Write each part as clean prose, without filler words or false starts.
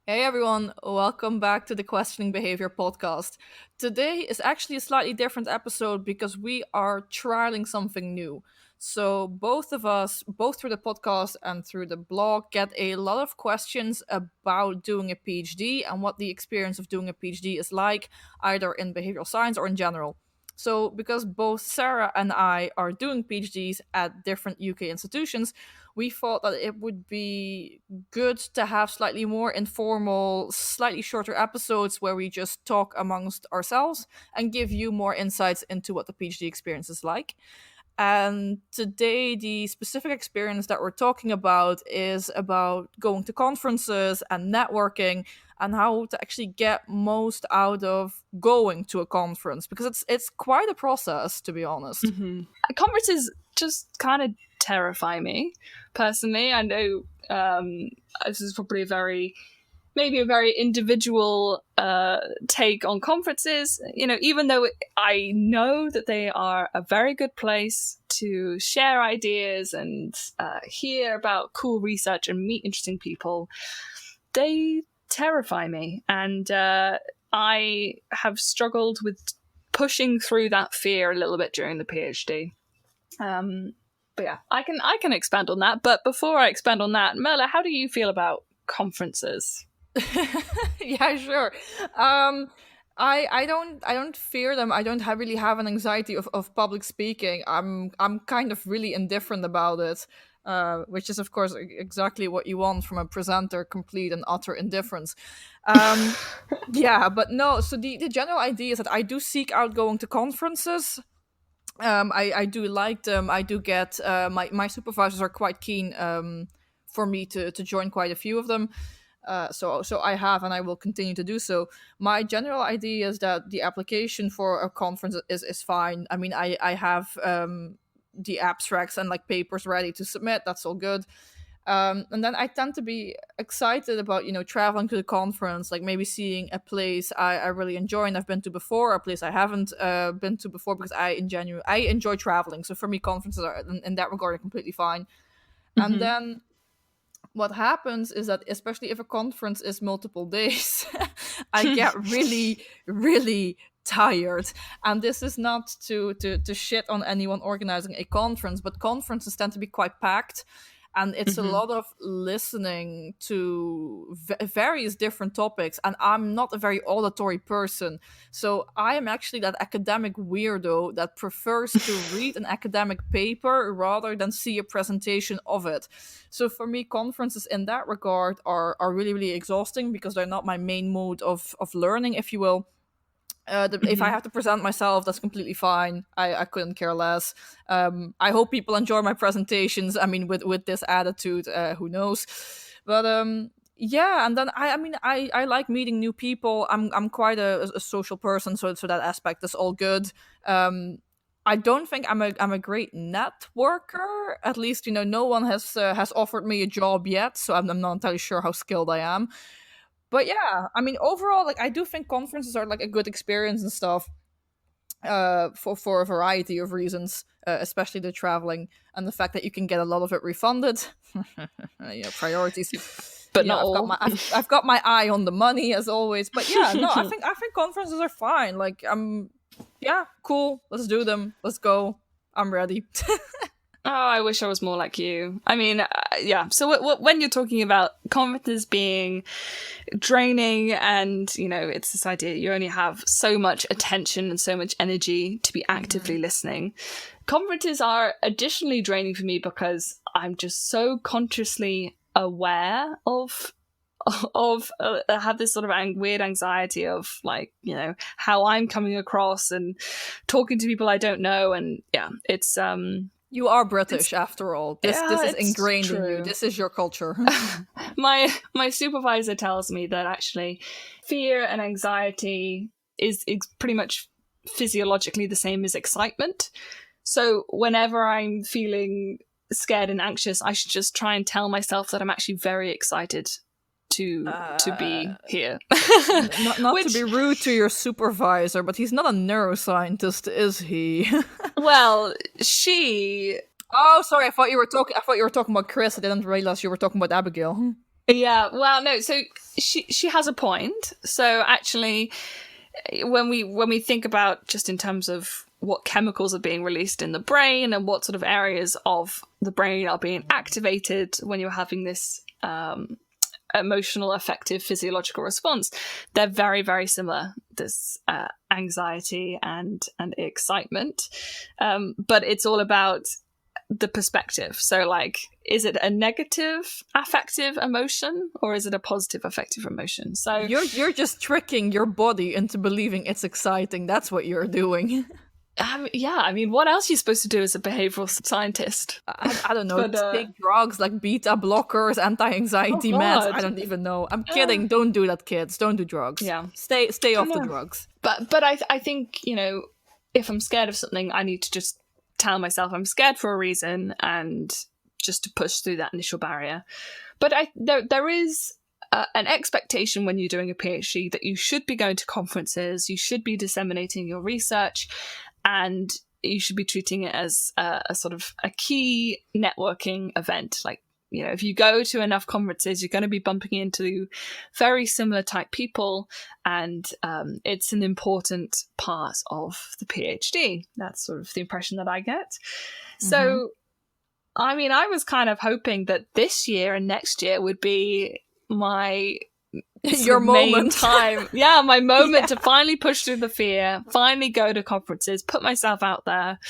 Hey everyone, welcome back to the Questioning Behaviour podcast. Today is actually a slightly different episode because we are trialing something new. So, both of us, both through the podcast and through the blog, get a lot of questions about doing a PhD and what the experience of doing a PhD is like, either in behavioral science or in general. So, because both Sarah and I are doing PhDs at different UK institutions, we thought that it would be good to have slightly more informal, slightly shorter episodes where we just talk amongst ourselves and give you more insights into what the PhD experience is like. And today, the specific experience that we're talking about is about going to conferences and networking and how to actually get most out of going to a conference because it's quite a process, to be honest. Conferences just kind of terrify me personally. I know this is probably maybe a very individual take on conferences. You know, even though I know that they are a very good place to share ideas and hear about cool research and meet interesting people, they terrify me. And I have struggled with pushing through that fear a little bit during the PhD. But yeah, I can expand on that. But before I expand on that, Merle, how do you feel about conferences? Yeah, sure. I don't fear them. I don't really have an anxiety of public speaking. I'm kind of really indifferent about it. Which is of course exactly what you want from a presenter, complete and utter indifference. Um, yeah, but no, so the general idea is that I do seek out going to conferences. I do like them. I do get my supervisors are quite keen for me to join quite a few of them. So I have and I will continue to do so. My general idea is that the application for a conference is fine. I mean, I have the abstracts and like papers ready to submit. That's all good. And then I tend to be excited about, traveling to the conference, like maybe seeing a place I really enjoy and I've been to before, a place I haven't been to before, because I enjoy traveling. So for me, conferences are in that regard are completely fine. And then what happens is that, especially if a conference is multiple days, I get really, really tired. And this is not to shit on anyone organizing a conference, but conferences tend to be quite packed, and it's a lot of listening to various different topics, and I'm not a very auditory person, so I am actually that academic weirdo that prefers to read an academic paper rather than see a presentation of it. So for me, conferences in that regard are really, really exhausting because they're not my main mode of learning, if you will. If I have to present myself, that's completely fine. I couldn't care less. I hope people enjoy my presentations. I mean, with this attitude, who knows? But yeah, and then I like meeting new people. I'm quite a social person, so that aspect is all good. I don't think I'm a great networker. At least no one has offered me a job yet, so I'm not entirely sure how skilled I am. But yeah, I mean, overall, like I do think conferences are like a good experience and stuff. For a variety of reasons, especially the traveling and the fact that you can get a lot of it refunded. Priorities. But not all. I've got my eye on the money as always. But yeah, no, I think conferences are fine. Like yeah, cool. Let's do them. Let's go. I'm ready. Oh, I wish I was more like you. I mean, yeah. So when you're talking about conferences being draining and, it's this idea you only have so much attention and so much energy to be actively listening, conferences are additionally draining for me because I'm just so consciously aware of I have this sort of weird anxiety of like, how I'm coming across and talking to people I don't know. And yeah, it's You are British, after all. This is ingrained true. in you. This is your culture. My supervisor tells me that actually fear and anxiety is pretty much physiologically the same as excitement. So whenever I'm feeling scared and anxious, I should just try and tell myself that I'm actually very excited to be here. not to be rude to your supervisor, but he's not a neuroscientist, is he? Well, she. Oh, sorry. I thought you were talking about Chris. I didn't realize you were talking about Abigail. Yeah, well, no, so she has a point. So actually, when we think about just in terms of what chemicals are being released in the brain and what sort of areas of the brain are being activated when you're having this emotional, affective, physiological response, they're very, very similar. This anxiety and excitement, but it's all about the perspective. So, like, is it a negative affective emotion or is it a positive affective emotion? So You're just tricking your body into believing it's exciting. That's what you're doing. yeah, I mean, what else are you supposed to do as a behavioral scientist? I don't know. But Take drugs like beta blockers, oh anti-anxiety meds. I god, don't even know. I'm kidding. Don't do that, kids. Don't do drugs. yeah, Stay I off the know. drugs. But I think, you know, if I'm scared of something, I need to just tell myself I'm scared for a reason and just to push through that initial barrier. But there is an expectation when you're doing a PhD that you should be going to conferences, you should be disseminating your research, and you should be treating it as a sort of a key networking event. Like, you know, if you go to enough conferences, you're going to be bumping into very similar type people, and it's an important part of the PhD. That's sort of the impression that I get. So, I mean, I was kind of hoping that this year and next year would be my Your main moment. time. Yeah, my moment to finally push through the fear, finally go to conferences, put myself out there.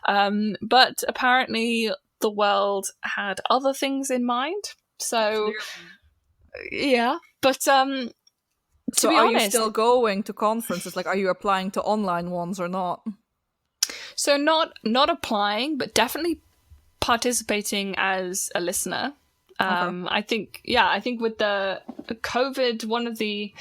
But apparently the world had other things in mind. So yeah, but to So be are you honest, still going to conferences? Like, are you applying to online ones or not? so not applying, but definitely participating as a listener. I think with the COVID, one of the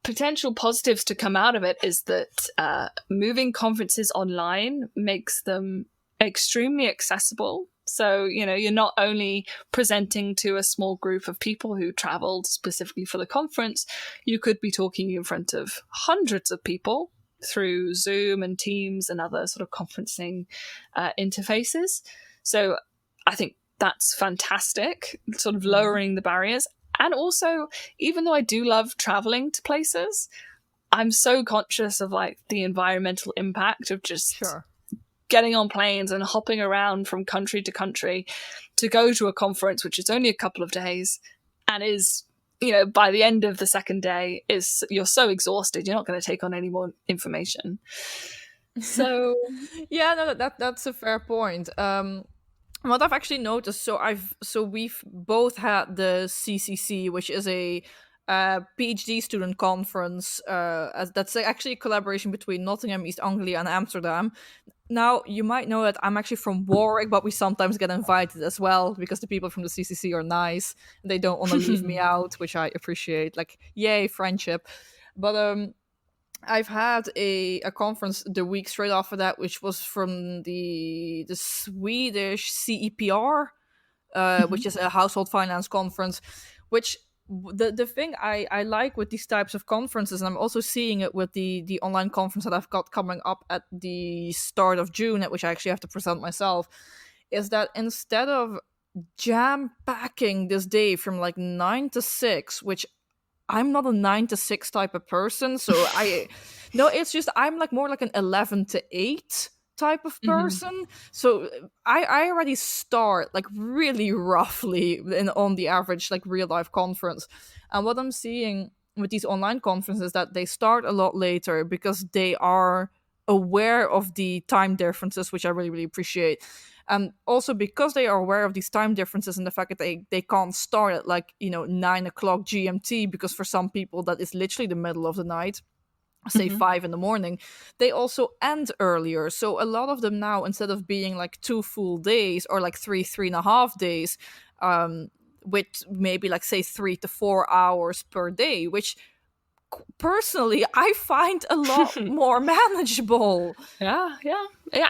potential positives to come out of it is that moving conferences online makes them extremely accessible. So, you know, you're not only presenting to a small group of people who traveled specifically for the conference, you could be talking in front of hundreds of people through Zoom and Teams and other sort of conferencing interfaces. So I think that's fantastic, sort of lowering the barriers. And also, even though I do love traveling to places, I'm so conscious of like the environmental impact of just getting on planes and hopping around from country to country to go to a conference, which is only a couple of days and is, you know, by the end of the second day is you're so exhausted, you're not going to take on any more information. So Yeah, no, that's a fair point. What I've actually noticed, so we've both had the CCC, which is a PhD student conference. That's actually a collaboration between Nottingham, East Anglia, and Amsterdam. Now, you might know that I'm actually from Warwick, but we sometimes get invited as well because the people from the CCC are nice. They don't want to leave me out, which I appreciate. Like, yay, friendship. But I've had a conference the week straight after that, which was from the Swedish CEPR, which is a household finance conference, which the thing I like with these types of conferences, and I'm also seeing it with the online conference that I've got coming up at the start of June, at which I actually have to present myself, is that instead of jam packing this day from like 9 to 6, which I'm not a 9 to 6 type of person, so no, it's just I'm like more like an 11 to 8 type of person. So I already start like really roughly on the average like real life conference. And what I'm seeing with these online conferences is that they start a lot later because they are aware of the time differences, which I really, really appreciate. And also because they are aware of these time differences and the fact that they can't start at like, 9 o'clock GMT, because for some people that is literally the middle of the night, say 5 in the morning, they also end earlier. So a lot of them now, instead of being like 2 full days or like 3.5 days, with maybe like say 3 to 4 hours per day, which personally I find a lot more manageable. Yeah,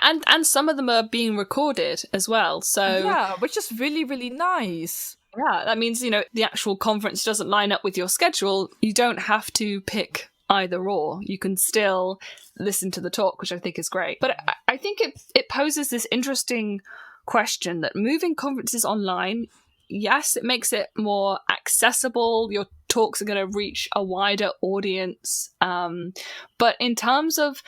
and some of them are being recorded as well. So yeah, which is really, really nice. Yeah, that means, the actual conference doesn't line up with your schedule. You don't have to pick either or. You can still listen to the talk, which I think is great. But I think it poses this interesting question that moving conferences online, yes, it makes it more accessible. Your talks are going to reach a wider audience. But in terms of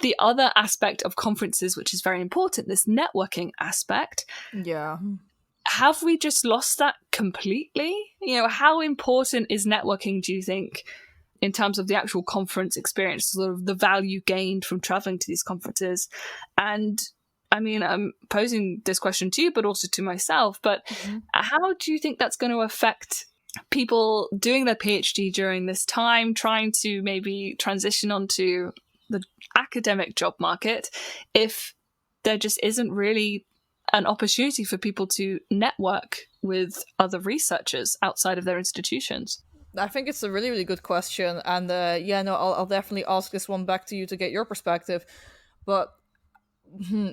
the other aspect of conferences, which is very important, this networking aspect, Yeah. have we just lost that completely? How important is networking, do you think, in terms of the actual conference experience, sort of the value gained from traveling to these conferences? And I mean, I'm posing this question to you, but also to myself, but how do you think that's going to affect people doing their PhD during this time, trying to maybe transition onto the academic job market, if there just isn't really an opportunity for people to network with other researchers outside of their institutions? I think it's a really, really good question. And I'll definitely ask this one back to you to get your perspective. But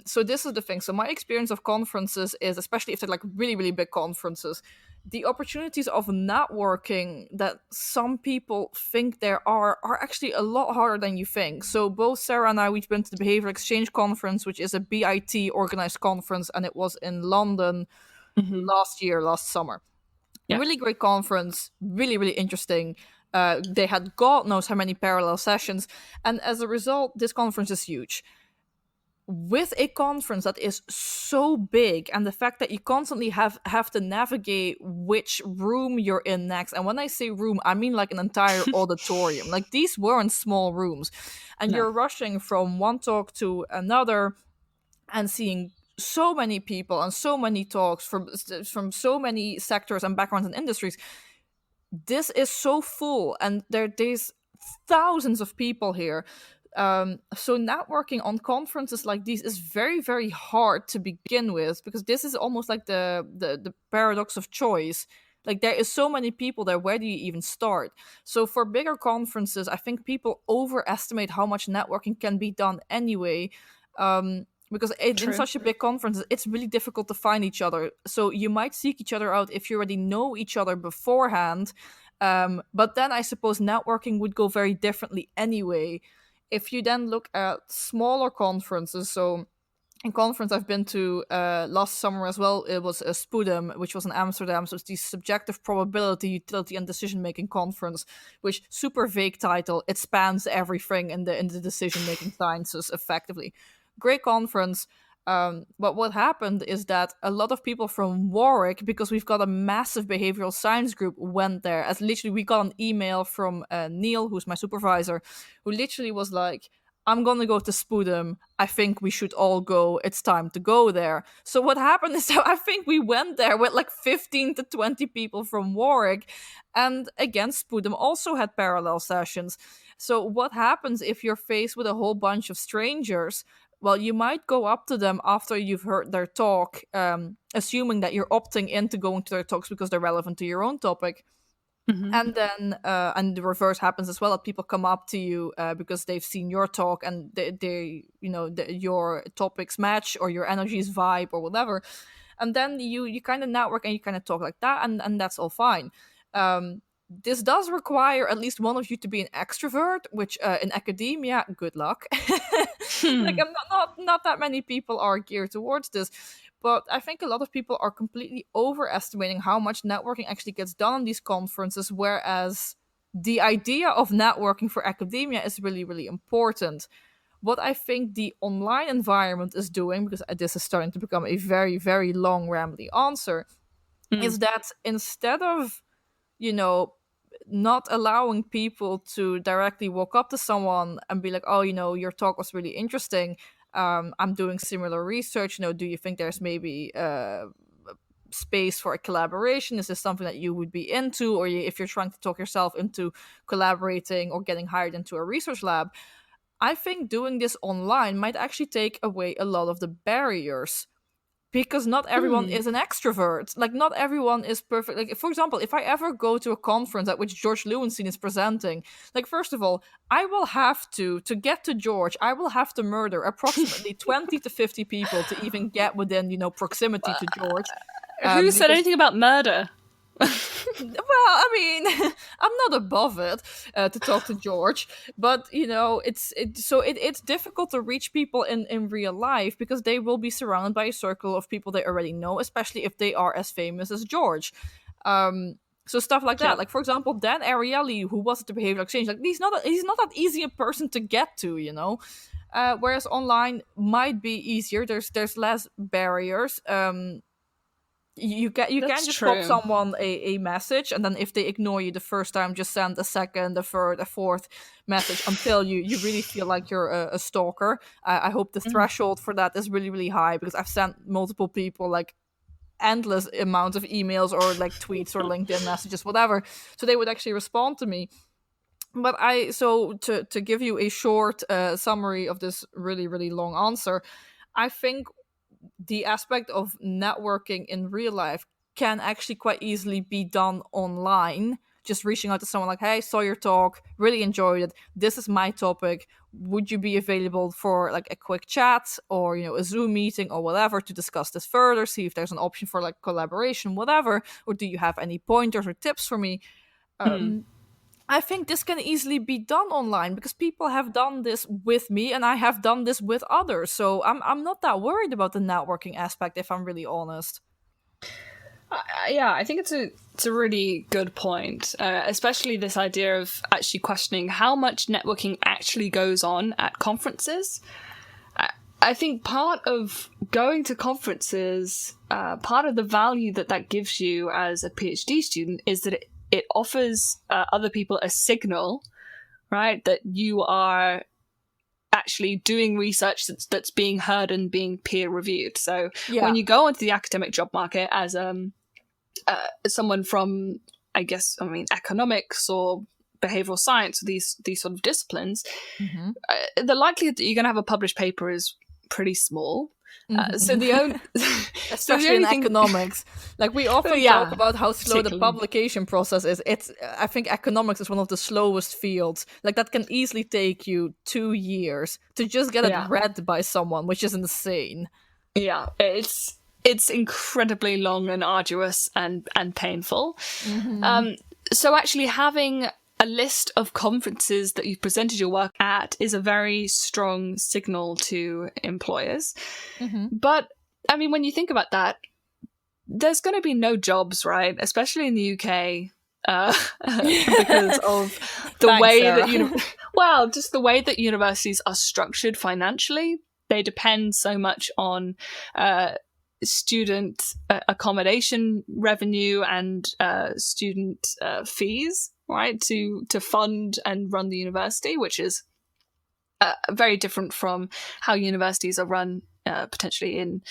so this is the thing. So my experience of conferences is, especially if they're like really, really big conferences, the opportunities of networking that some people think there are actually a lot harder than you think. So both Sarah and I, we've been to the Behavioural Exchange Conference, which is a BIT organized conference, and it was in London last summer. Yeah. Really great conference, really, really interesting. They had God knows how many parallel sessions, and as a result, this conference is huge. With a conference that is so big, and the fact that you constantly have to navigate which room you're in next, and when I say room, I mean like an entire auditorium. Like, these weren't small rooms, and No. you're rushing from one talk to another and seeing so many people and so many talks from so many sectors and backgrounds and industries. This is so full, and there's thousands of people here. So networking on conferences like these is very, very hard to begin with, because this is almost like the paradox of choice. Like, there is so many people there, where do you even start? So for bigger conferences, I think people overestimate how much networking can be done anyway. Because in such a big conference, it's really difficult to find each other. So you might seek each other out if you already know each other beforehand. But then I suppose networking would go very differently anyway. If you then look at smaller conferences, so a conference I've been to last summer as well, it was a Spudum, which was in Amsterdam. So it's the Subjective Probability, Utility and Decision-Making Conference, which, super vague title, it spans everything in the decision-making sciences, effectively. Great conference. But what happened is that a lot of people from Warwick, because we've got a massive behavioral science group, went there. As literally, we got an email from Neil, who's my supervisor, who literally was like, I'm gonna go to Spudum. I think we should all go. It's time to go there. So what happened is that I think we went there with like 15 to 20 people from Warwick. And again, Spudum also had parallel sessions. So what happens if you're faced with a whole bunch of strangers? Well, you might go up to them after you've heard their talk, assuming that you're opting into going to their talks because they're relevant to your own topic. And then, and the reverse happens as well, that people come up to you because they've seen your talk and your topics match, or your energies vibe, or whatever. And then you kind of network and you kind of talk like that, and that's all fine. This does require at least one of you to be an extrovert, which in academia, good luck. Like, not that many people are geared towards this. But I think a lot of people are completely overestimating how much networking actually gets done on these conferences, whereas the idea of networking for academia is really, really important. What I think the online environment is doing, because this is starting to become a very, very long, rambly answer, is that instead of, not allowing people to directly walk up to someone and be like, oh, your talk was really interesting. I'm doing similar research. Do you think there's maybe space for a collaboration? Is this something that you would be into? Or if you're trying to talk yourself into collaborating or getting hired into a research lab, I think doing this online might actually take away a lot of the barriers. Because not everyone is an extrovert. Like, not everyone is perfect. Like, for example, if I ever go to a conference at which George Lewinstein is presenting, like, first of all, I will have to get to George, I will have to murder approximately 20 to 50 people to even get within, proximity to George. Who said anything about murder? Well, I mean, I'm not above it to talk to George, but it's difficult to reach people in real life because they will be surrounded by a circle of people they already know, especially if they are as famous as George. Um, so stuff like that, Yeah, like for example, Dan Ariely, who was at the behavioral exchange, like he's not that easy a person to get to, whereas online might be easier. There's less barriers. You can that's just pop true. someone a message, and then if they ignore you the first time, just send a second, a third, a fourth message until you really feel like you're a stalker. I hope the Mm. threshold for that is really really high, because I've sent multiple people like endless amounts of emails or like tweets or LinkedIn messages, whatever, so they would actually respond to me. But to give you a short summary of this really really long answer, I think the aspect of networking in real life can actually quite easily be done online. Just reaching out to someone like, hey, saw your talk, really enjoyed it. This is my topic. Would you be available for like a quick chat or, a Zoom meeting or whatever to discuss this further, see if there's an option for like collaboration, whatever? Or do you have any pointers or tips for me? Mm. Um, I think this can easily be done online because people have done this with me and I have done this with others. So I'm not that worried about the networking aspect, if I'm really honest. Yeah, I think it's a really good point, especially this idea of actually questioning how much networking actually goes on at conferences. I think part of going to conferences, part of the value that gives you as a PhD student is that it offers other people a signal, right, that you are actually doing research that's being heard and being peer reviewed. So Yeah. when you go onto the academic job market as someone from, economics or behavioral science, or these sort of disciplines, Mm-hmm. the likelihood that you're going to have a published paper is pretty small. So the Mm-hmm. only so the Especially in only thing, economics, like we often talk yeah, about how slow the particularly, publication process is. I think economics is one of the slowest fields. Like that can easily take you 2 years to just get it yeah, read by someone, which is insane. yeah, it's incredibly long and arduous and painful. Mm-hmm. Um, so actually having a list of conferences that you've presented your work at is a very strong signal to employers. Mm-hmm. But I mean, when you think about that, there's going to be no jobs, right? Especially in the UK, because of the Thanks, way Sarah. that well, just the way that universities are structured financially. They depend so much on student accommodation revenue and student fees, right, to fund and run the university, which is very different from how universities are run potentially in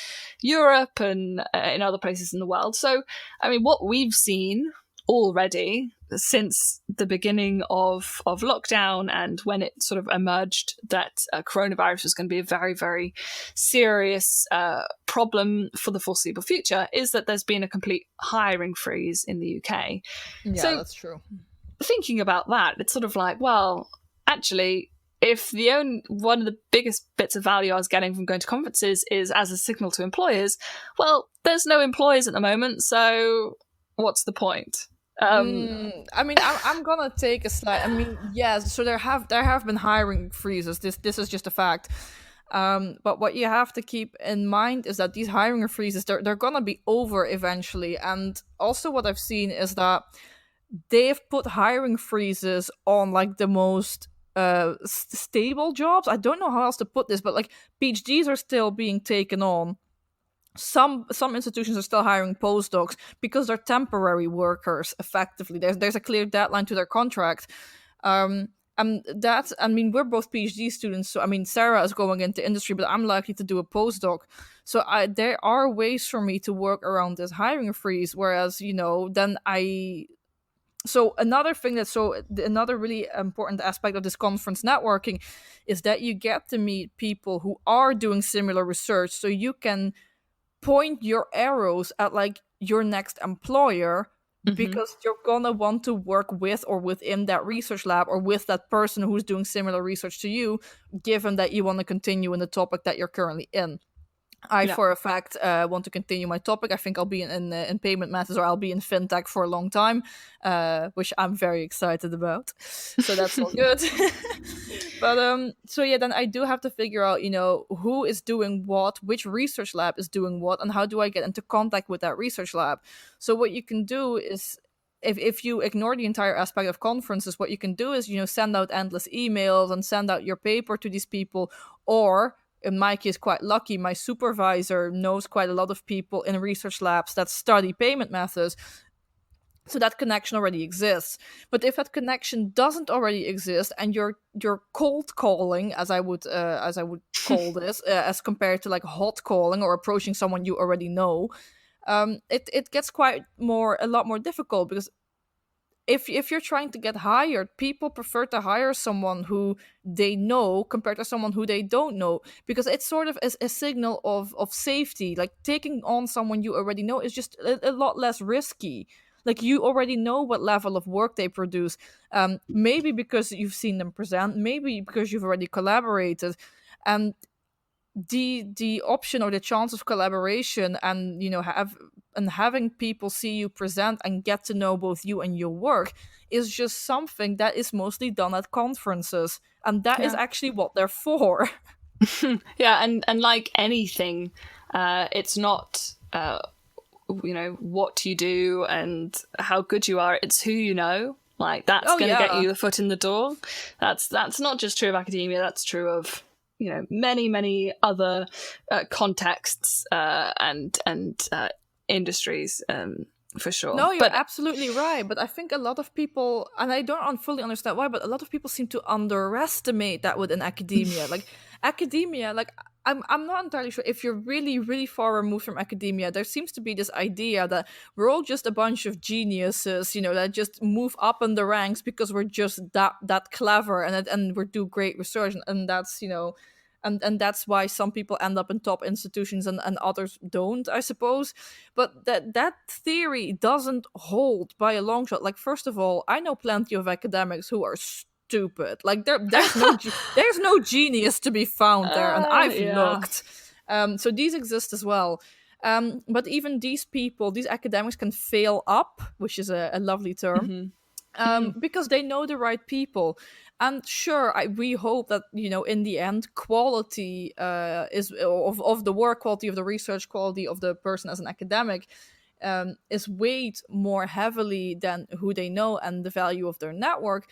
Europe and in other places in the world. So, I mean, what we've seen already since the beginning of lockdown and when it sort of emerged that coronavirus was going to be a very, very serious problem for the foreseeable future is that there's been a complete hiring freeze in the UK. Yeah, So that's true. thinking about that, it's sort of like, well, actually, if one of the biggest bits of value I was getting from going to conferences is as a signal to employers, well, there's no employers at the moment, so what's the point? I mean, I'm gonna take a slide. I mean, yes. So there have been hiring freezes. This is just a fact. But what you have to keep in mind is that these hiring freezes they're gonna be over eventually. And also, what I've seen is that they've put hiring freezes on like the most stable jobs. I don't know how else to put this, but like PhDs are still being taken on. Some institutions are still hiring postdocs because they're temporary workers. Effectively, there's a clear deadline to their contract. And that's, I mean, we're both PhD students, so I mean, Sarah is going into industry, but I'm likely to do a postdoc. So there are ways for me to work around this hiring freeze. Whereas, then so another thing another really important aspect of this conference networking is that you get to meet people who are doing similar research, so you can point your arrows at like your next employer, Mm-hmm. because you're gonna want to work with or within that research lab or with that person who's doing similar research to you, given that you want to continue in the topic that you're currently in. I, Yeah. for a fact, want to continue my topic. I think I'll be in payment methods, or I'll be in fintech for a long time, which I'm very excited about. So that's all good. But so yeah, then I do have to figure out, who is doing what, which research lab is doing what, and how do I get into contact with that research lab. So what you can do is, if you ignore the entire aspect of conferences, what you can do is, send out endless emails and send out your paper to these people. Or in my case, quite lucky, my supervisor knows quite a lot of people in research labs that study payment methods. So that connection already exists. But if that connection doesn't already exist, and you're cold calling, as I would call this, as compared to like hot calling or approaching someone you already know, it gets a lot more difficult, because if you're trying to get hired, people prefer to hire someone who they know compared to someone who they don't know, because it's sort of a signal of safety. Like, taking on someone you already know is just a lot less risky. Like, you already know what level of work they produce, maybe because you've seen them present, maybe because you've already collaborated. And the option or the chance of collaboration, and having people see you present and get to know both you and your work, is just something that is mostly done at conferences, and that is Yeah. actually what they're for. Yeah, and like anything, it's not what you do and how good you are. It's who you know. Like, that's Oh going to get yeah. you the foot in the door. That's not just true of academia. That's true of many other contexts and industries, for sure. No, you're But absolutely right. But I think a lot of people, and I don't fully understand why, but a lot of people seem to underestimate that within academia. Like, academia, like, I'm not entirely sure if you're really, really far removed from academia. There seems to be this idea that we're all just a bunch of geniuses, that just move up in the ranks because we're just that clever, and we do great research, and that's and that's why some people end up in top institutions, and others don't, I suppose. But that theory doesn't hold by a long shot. Like, first of all, I know plenty of academics who are stupid. Like, there's no genius to be found there, and I've yeah. looked. So these exist as well. But even these people, these academics, can fail up, which is a lovely term, because they know the right people. And sure, we hope that in the end, quality is of the work, quality of the research, quality of the person as an academic, is weighed more heavily than who they know and the value of their network.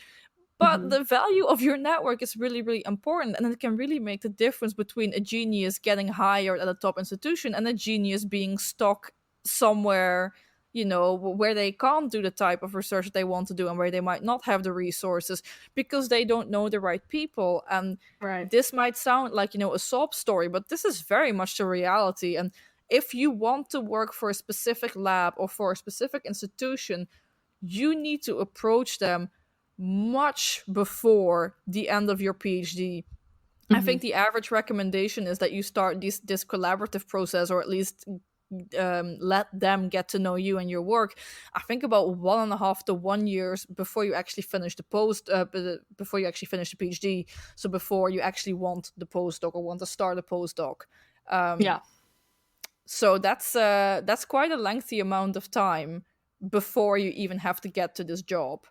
But the value of your network is really, really important, and it can really make the difference between a genius getting hired at a top institution and a genius being stuck somewhere, where they can't do the type of research that they want to do, and where they might not have the resources because they don't know the right people. And Right. this might sound like, a sob story, but this is very much the reality. And if you want to work for a specific lab or for a specific institution, you need to approach them much before the end of your PhD. I think the average recommendation is that you start this collaborative process, or at least let them get to know you and your work. I think about 1.5 to 1 years before you actually finish before you actually finish the PhD. So before you actually want the postdoc or want to start a postdoc. Yeah. So that's quite a lengthy amount of time before you even have to get to this job.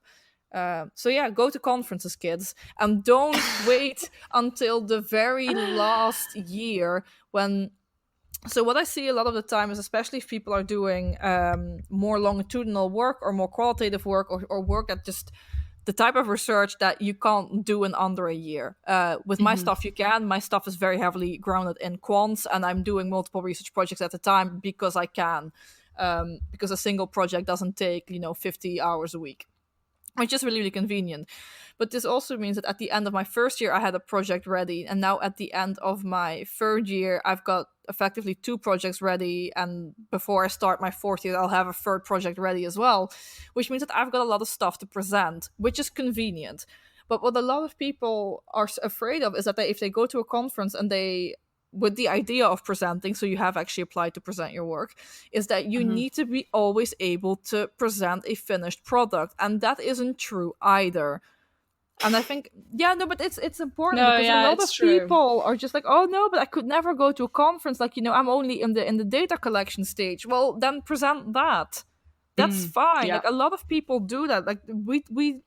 So yeah, go to conferences, kids, and don't wait until the very last year when. So what I see a lot of the time is, especially if people are doing more longitudinal work or more qualitative work, or work that just the type of research that you can't do in under a year. With my stuff, you can. My stuff is very heavily grounded in quants, and I'm doing multiple research projects at a time because I can, because a single project doesn't take 50 hours a week, which is really, really convenient. But this also means that at the end of my first year, I had a project ready. And now at the end of my third year, I've got effectively 2 projects ready. And before I start my fourth year, I'll have a third project ready as well, which means that I've got a lot of stuff to present, which is convenient. But what a lot of people are afraid of is that if they go to a conference and they, with the idea of presenting, so you have actually applied to present your work, is that you need to be always able to present a finished product. And that isn't true either. And I think, yeah, no, but it's important No, because a yeah, lot it's of true. people are just like, oh no, but I could never go to a conference. Like, I'm only in the data collection stage. Well, then present that. That's fine. Yeah. Like a lot of people do that. Like we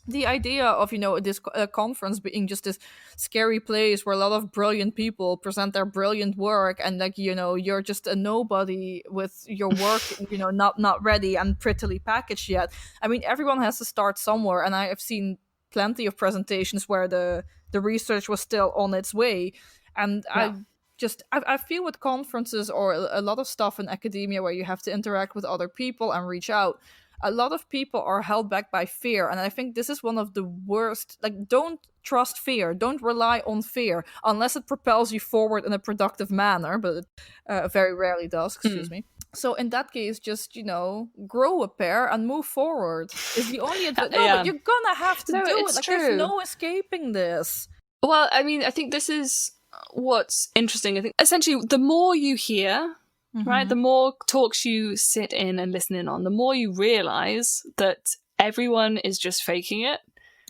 the idea of this conference being just this scary place where a lot of brilliant people present their brilliant work, and like you're just a nobody with your work not ready and prettily packaged yet. I mean, everyone has to start somewhere, and I have seen plenty of presentations where the research was still on its way. And Yeah. I feel with conferences or a lot of stuff in academia where you have to interact with other people and reach out, a lot of people are held back by fear. And I think this is one of the worst. Like, don't trust fear, don't rely on fear unless it propels you forward in a productive manner, but it very rarely does, excuse me. So in that case, just grow a pair and move forward is the only advice. No, but Yeah. you're gonna have to No, do it. it's Like, there's true. no escaping this. Well, I mean, I think this is what's interesting. I think essentially the more you hear, right, the more talks you sit in and listen in on, the more you realize that everyone is just faking it.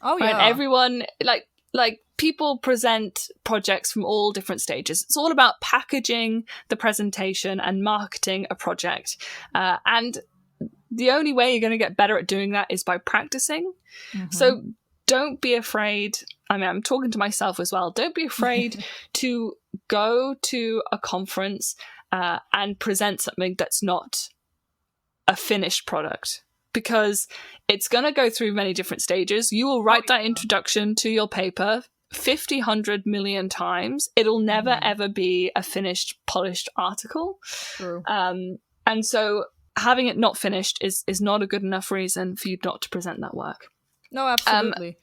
Oh Right? yeah. Everyone, like people present projects from all different stages. It's all about packaging the presentation and marketing a project. And the only way you're going to get better at doing that is by practicing. So don't be afraid. I mean, I'm talking to myself as well. Don't be afraid to go to a conference and present something that's not a finished product, because it's going to go through many different stages. You will write that introduction to your paper 50, 100 million times. It'll never, ever be a finished, polished article. True. And so having it not finished is not a good enough reason for you not to present that work. No, absolutely.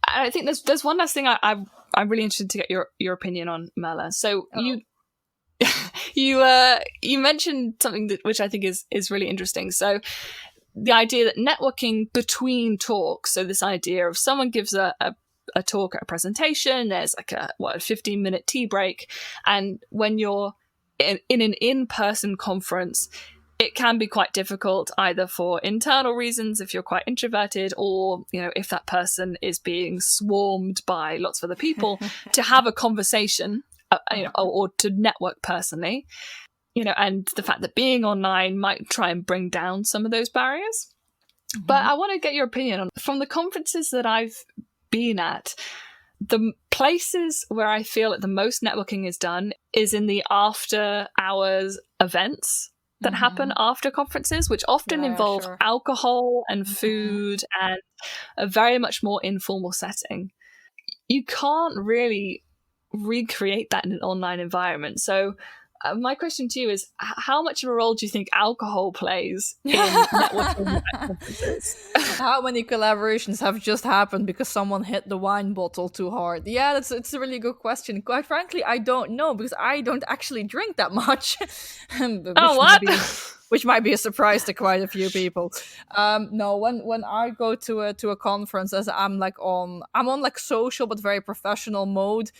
I think there's one last thing I'm really interested to get your opinion on, Merle. So you mentioned something which I think is really interesting. So the idea that networking between talks, so this idea of someone gives a talk at a presentation, there's like a 15-minute tea break, and when you're in an in-person conference, it can be quite difficult, either for internal reasons if you're quite introverted, or if that person is being swarmed by lots of other people, to have a conversation or to network personally. And the fact that being online might try and bring down some of those barriers. But I want to get your opinion on, from the conferences that I've been at, the places where I feel that the most networking is done is in the after hours events that happen after conferences, which often involve alcohol and food and a very much more informal setting. You can't really recreate that in an online environment. So my question to you is, how much of a role do you think alcohol plays in networking at conferences? How many collaborations have just happened because someone hit the wine bottle too hard? Yeah, it's a really good question. Quite frankly, I don't know, because I don't actually drink that much. Which might be a surprise to quite a few people. No, when I go to a conference, as I'm on like social but very professional mode,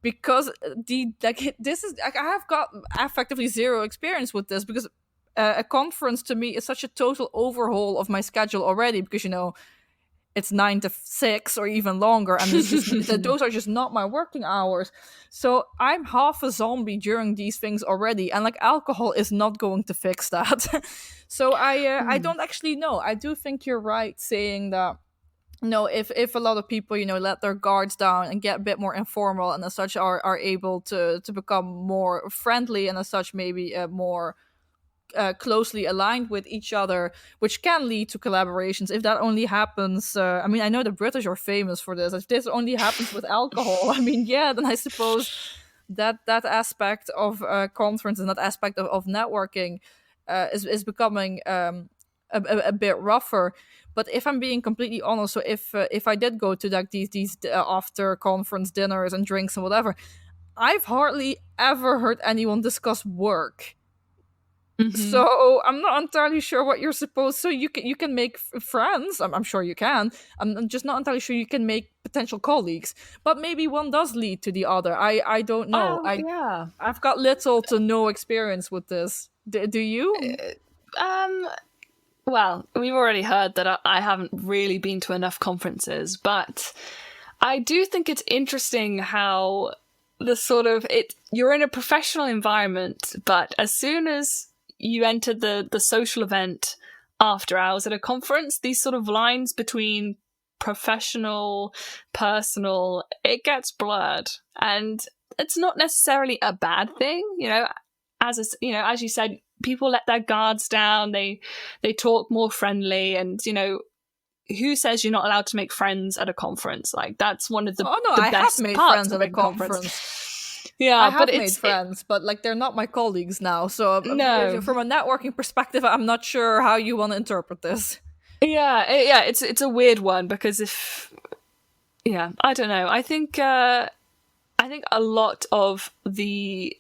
because this is I have got effectively zero experience with this, because a conference to me is such a total overhaul of my schedule already, because it's 9 to 6 or even longer, and those are just not my working hours. So I'm half a zombie during these things already, and like alcohol is not going to fix that. So I don't actually know. I do think you're right saying that. No, if a lot of people let their guards down and get a bit more informal, and as such are able to become more friendly, and as such maybe more closely aligned with each other, which can lead to collaborations. If that only happens, I mean, I know the British are famous for this. If this only happens with alcohol, I mean, yeah, then I suppose that aspect of conference and that aspect of networking is becoming a bit rougher. But if I'm being completely honest, so if I did go to like these after conference dinners and drinks and whatever, I've hardly ever heard anyone discuss work. So I'm not entirely sure what you're supposed. So you can make friends. I'm sure you can. I'm just not entirely sure you can make potential colleagues. But maybe one does lead to the other. I don't know. Yeah. I've got little to no experience with this. Do you? Well, we've already heard that I haven't really been to enough conferences, but I do think it's interesting how the sort of you're in a professional environment, but as soon as you enter the social event after hours at a conference, these sort of lines between professional, personal, it gets blurred. And it's not necessarily a bad thing, as you said, people let their guards down, they talk more friendly, and who says you're not allowed to make friends at a conference? Like, that's one of the Oh no, the I have best made parts friends of at a a conference. conference. I Yeah, have but made friends, but like they're not my colleagues now. So no. from a networking perspective, I'm not sure how you want to interpret this. Yeah, it's a weird one, because I don't know. I think a lot of the,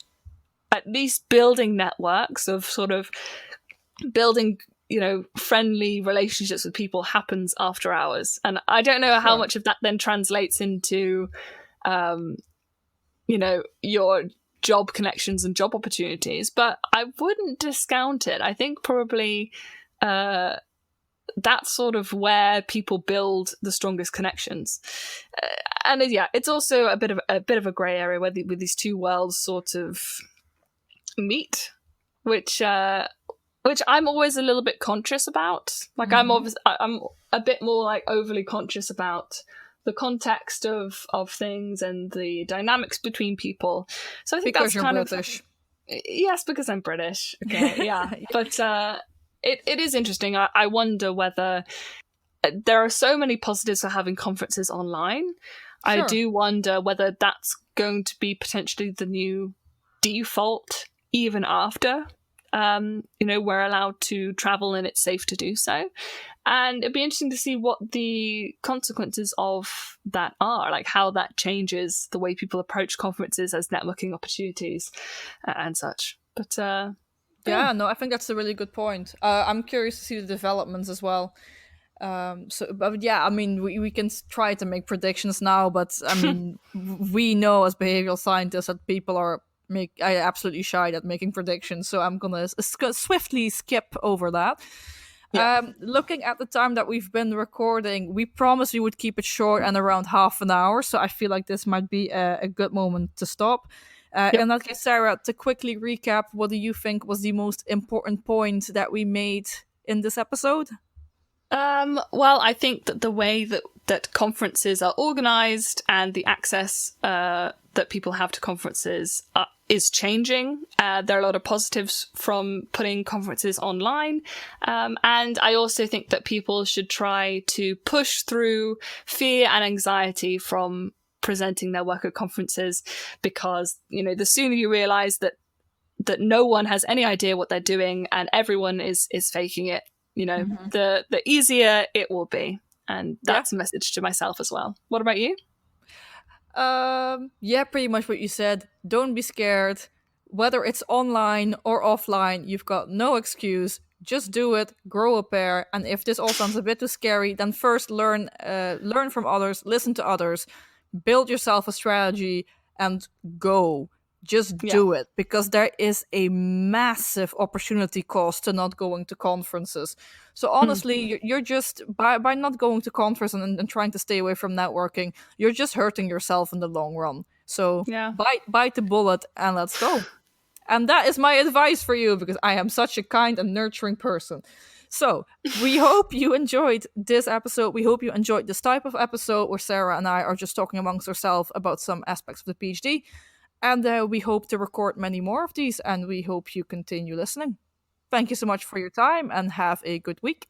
at least building networks, of sort of building friendly relationships with people, happens after hours, and I don't know how Sure. much of that then translates into your job connections and job opportunities, but I wouldn't discount it. I think probably that's sort of where people build the strongest connections. And yeah, it's also a bit of a grey area where these two worlds sort of meet, which I'm always a little bit conscious about. Like, I'm a bit more like overly conscious about the context of things and the dynamics between people. So I think Because that's you're kind of, British. yes, because I'm British. Okay, yeah, but it is interesting. I wonder whether there are so many positives for having conferences online. I Sure. do wonder whether that's going to be potentially the new default, even after we're allowed to travel and it's safe to do so. And it'd be interesting to see what the consequences of that are, like how that changes the way people approach conferences as networking opportunities and such. But Yeah, no, I think that's a really good point. I'm curious to see the developments as well. But yeah, I mean, we can try to make predictions now, but I mean, we know as behavioral scientists that people are absolutely shy at making predictions. So I'm gonna swiftly skip over that. yeah. Looking at the time that we've been recording, we promised we would keep it short and around half an hour. So I feel like this might be a good moment to stop. Yep. In that case, Sarah, to quickly recap, what do you think was the most important point that we made in this episode? Well, I think that the way that conferences are organized and the access that people have to conferences is changing. There are a lot of positives from putting conferences online. And I also think that people should try to push through fear and anxiety from presenting their work at conferences, because, the sooner you realize that no one has any idea what they're doing and everyone is faking it, the easier it will be. And that's a message to myself as well. What about you? Yeah, pretty much what you said. Don't be scared. Whether it's online or offline, you've got no excuse. Just do it, grow a pair, and if this all sounds a bit too scary, then first learn from others, listen to others, build yourself a strategy, and go. Just do it, because there is a massive opportunity cost to not going to conferences. So honestly, you're just by not going to conference and trying to stay away from networking, you're just hurting yourself in the long run. So Yeah. bite the bullet and let's go. And that is my advice for you, because I am such a kind and nurturing person. So we hope you enjoyed this episode. We hope you enjoyed this type of episode where Sarah and I are just talking amongst ourselves about some aspects of the PhD. And we hope to record many more of these, and we hope you continue listening. Thank you so much for your time, and have a good week.